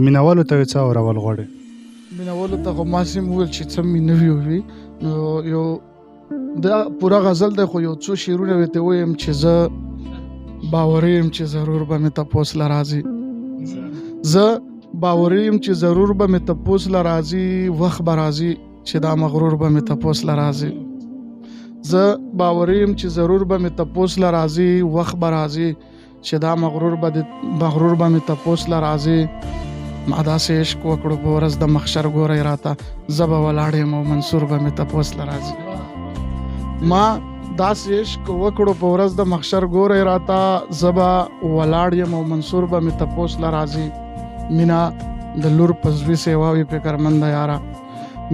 مینهوالو ته څه اورول غواړې؟ مینهوالو ته خو ما سیم وویل چې څه مینه وي نو یو دا پوره غزل دی خو یو څو شعرونه ورته ویم چې زه باوري یم چې ضرور به مې تپوس له راځي. زه باوري یم چې ضرور به مې تپوس له راځي، وخت به راځي چې دا مغرور به مې تپوس له راځي. زه باوري یم چې ضرور به مې تپوس له راځي، وخت به راځي چې دا مغرور به مې تپوس له راځي. ما داسې عشق وکړو په ورځ د محشر ګورئ راته، زه به ولاړ یم او منصور به مې تپوس له راځي. ما داسې عشق وکړو په ورځ د محشر ګورئ راته، زه به ولاړ یم او منصور به مې تپوس له راځي. مینه د لور په زوی سیوا وي فکرمنده یاره،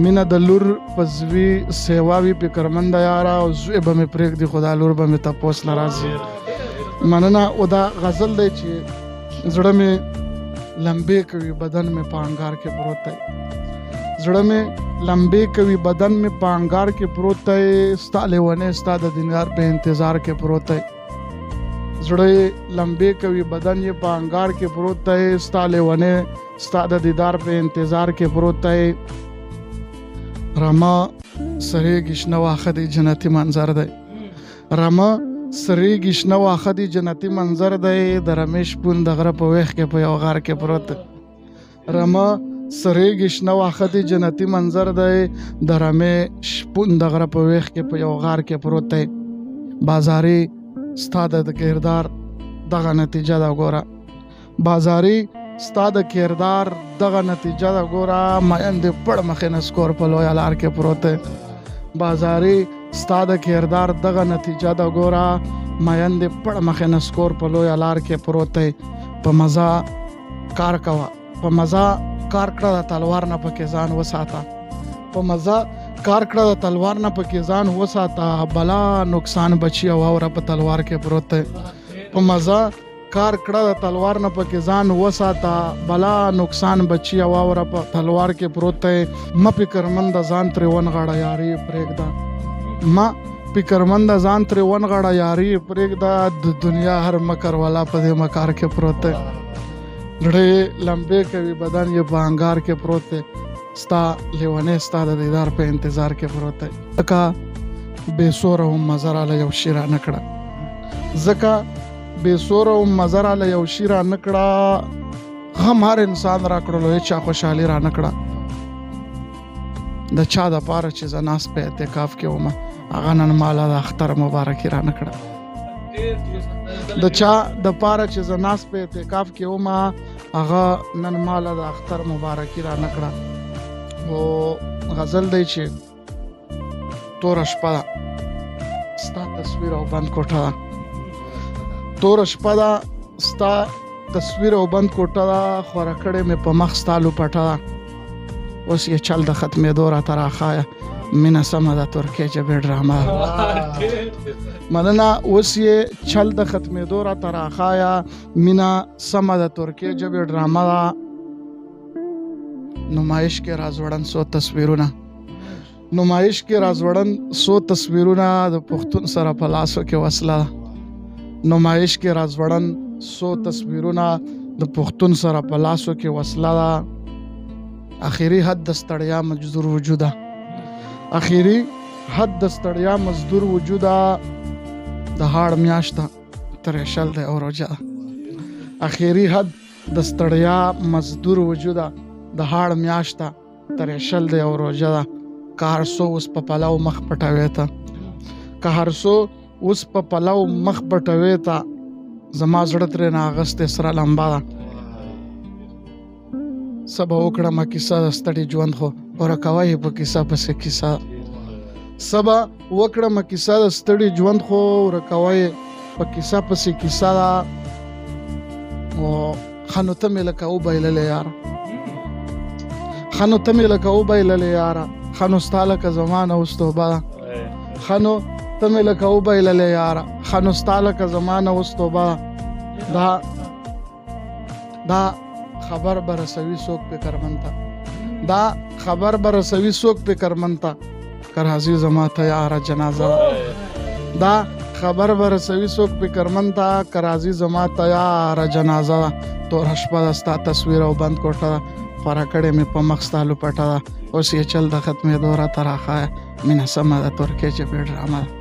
مینه د لور په زوی سیوا وي فکرمنده یاره، او زوی به مې پرېږدي خو دا لور به مې تپوس له راځي. مننه. او دا غزل دی چې زړه مې لمبې کوي بدن مې په انګار کې پروت دی، زړه مې لمبې کوي بدن مې په انګار کې پروت دی، ستا لیونی ستا د دیدار په انتظار کې پروت دی. زړه یې لمبې کوي بدن یې په انګار کې پروت دی، ستا لیونی ستا د دیدار په انتظار کې پروت دی. رمه سریږي شنه واښه دی جنتي منظر دی، رمه سریږي شنه واښه دی جنتي منظر دی، د رمې شپون د غره په ویښ کې په یو غار کې پروت دی. رمه سریږي شنه واښه دی جنتي منظر دی، د رمې شپون د غره په ویښ کې په یو غار کې پروت دی. بازاري ستا د کردار دغه نتیجه ده ګوره، بازاري ستا د کردار دغه نتیجه ده ګوره، مین د پړ مخې نه سکور په لویه لار کې پروت دی. بازاري ستا د کردار دغه نتیجه ده ګوره، مین د پړ مخې نه سکور په لویه لار کې پروت دی. په مزه کار کوه، په مزه کار کړه د تلوار نه پکې ځان وساته، په مزه کار کړه د تلوار نه پکې ځان وساته، بلا نقصان بچي او اوره په تلوار کې پروت دی. په مزه کار کړه د تلوار نه پکې ځان وساته، بلا نقصان بچي او اوره په تلوار کې پروت دی. ما فکرمند ځان ترې ونغاړه یاري پرېږده، ما فکرمند ځان ترې ونغاړه یاري پرېږده، د دنیا هر مکر والا په دې مکار کې پروت دی. زړه یې لمبې کوي بدن یې په انګار کې پروت دی، ستا لیونی ستا د دیدار په انتظار کې پروت دی. ځکه بې سوره هم مزه راله یو شي رانه کړه، ځکه بې سوره هم مزه راله یو شي رانه کړه، غم هر انسان را کړلو هېچا خوشحالي رانه کړه. د چا دپاره چې زه ناست په اعتکاف کې ومه، هغه نن ماله د اختر مبارکي رانه کړه. د چا دپاره چې زه ناست په اعتکاف کې ومه، هغه نن ماله د اختر مبارکي رانه کړه. او غزل دی چې توره شپه ده ستا تصویر او بند کوټه ده، توره شپه ده ستا تصویر او بند کوټه ده، خوره کړې مې په مخ ستا لوپټه ده، اوس یې چل د ختمېدو راته راښایه، مینه سمه ده ترکۍ جبې ډرامه ده. مننه. اوس یې چل د ختمېدو راته راښایه، مینه سمه ده ترکۍ جبې ډرامه ده. نمایش کې رازوړن سو تصویرونه، نمایش کې رازوړن سو تصویرونه، د پښتون سره په لاسو کې وصله ده. نمایش کې رازوړن سو تصویرونه، د پښتون سره په لاسو کې وصله ده. اخیری حد د ستړیا مزدور وجوده، اخیری حد د ستړیا مزدور وجوده، د هاړ میاشته ترې شل دی او روژه ده. اخیری حد د ستړیا مزدور وجوده، د هاړ میاشته ترې شل دی او روژه ده. که هر څو اوس په پلو مخ پټوې ته، که هر څو اوس په پلو مخ پټوې ته، زما زړه ترې نه اغستې سره لمبه ده. څه به وکړمه کیسه د ستړي ژوند خو ورکوی په کیسه پسې کیسه، څه به وکړمه کیسه د ستړي ژوند خو ورکوی په کیسه پسې کیسه ده. او ښه نو ته مې لکه وبایللې یاره، ښه نو ته مې لکه وبایللې یاره، ښه نو ستا لکه زمانه اوس توبه ده، ښه نو ته مې لکه وبایللې یاره، ښه نو ستا لکه زمانه اوس توبه ده. دا خبر به رسوي څوک فکرمند ته، دا خبر به رسوي څوک فکرمند ته، که راځي زما تیاره جنازه ده. دا خبر به رسوي څوک فکرمند ته، که راځي زما تیاره جنازه ده. توره شپه ده ستا تصویر او بند کوټه ده خوره کړې مې په مخ ستا لوپټه ده اوس یې چل د ختمېدو راته راښایه مینه سمه ده تورکۍ چې بې ډرامه ده